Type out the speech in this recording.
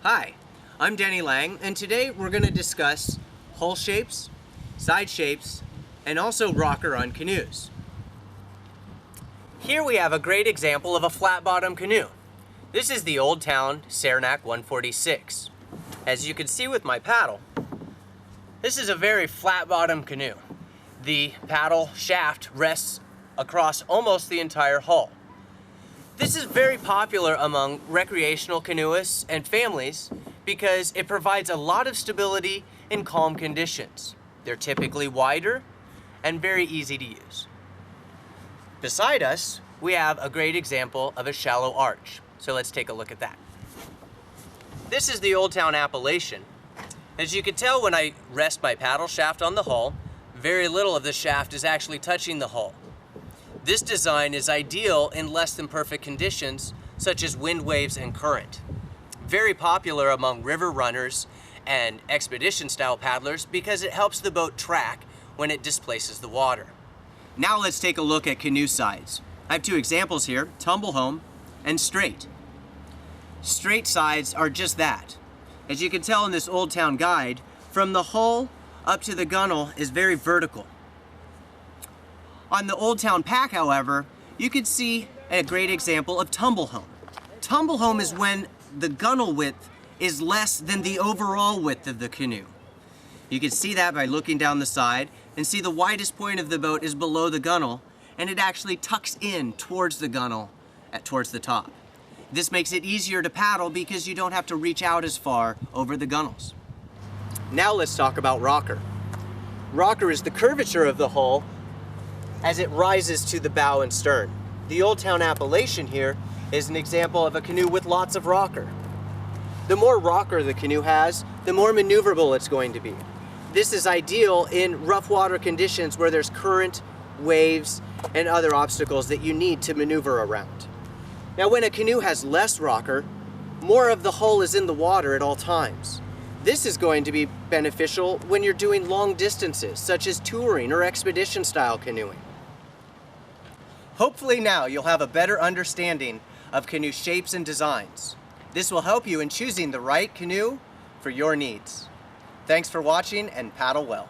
Hi, I'm Denny Lang, and today we're going to discuss hull shapes, side shapes, and also rocker on canoes. Here we have a great example of a flat bottom canoe. This is the Old Town Saranac 146. As you can see with my paddle, this is a very flat bottom canoe. The paddle shaft rests across almost the entire hull. This is very popular among recreational canoeists and families because it provides a lot of stability in calm conditions. They're typically wider and very easy to use. Beside us, we have a great example of a shallow arch. So let's take a look at that. This is the Old Town Appalachian. As you can tell, when I rest my paddle shaft on the hull, very little of the shaft is actually touching the hull. This design is ideal in less than perfect conditions, such as wind, waves, and current. Very popular among river runners and expedition style paddlers because it helps the boat track when it displaces the water. Now let's take a look at canoe sides. I have two examples here, tumble home and straight. Straight sides are just that. As you can tell in this Old Town guide, from the hull up to the gunnel is very vertical. On the Old Town pack, however, you can see a great example of tumble home. Tumble home is when the gunnel width is less than the overall width of the canoe. You can see that by looking down the side and see the widest point of the boat is below the gunnel, and it actually tucks in towards the gunnel, towards the top. This makes it easier to paddle because you don't have to reach out as far over the gunnels. Now let's talk about rocker. Rocker is the curvature of the hull as it rises to the bow and stern. The Old Town Appalachian here is an example of a canoe with lots of rocker. The more rocker the canoe has, the more maneuverable it's going to be. This is ideal in rough water conditions where there's current, waves, and other obstacles that you need to maneuver around. Now, when a canoe has less rocker, more of the hull is in the water at all times. This is going to be beneficial when you're doing long distances, such as touring or expedition style canoeing. Hopefully now you'll have a better understanding of canoe shapes and designs. This will help you in choosing the right canoe for your needs. Thanks for watching, and paddle well.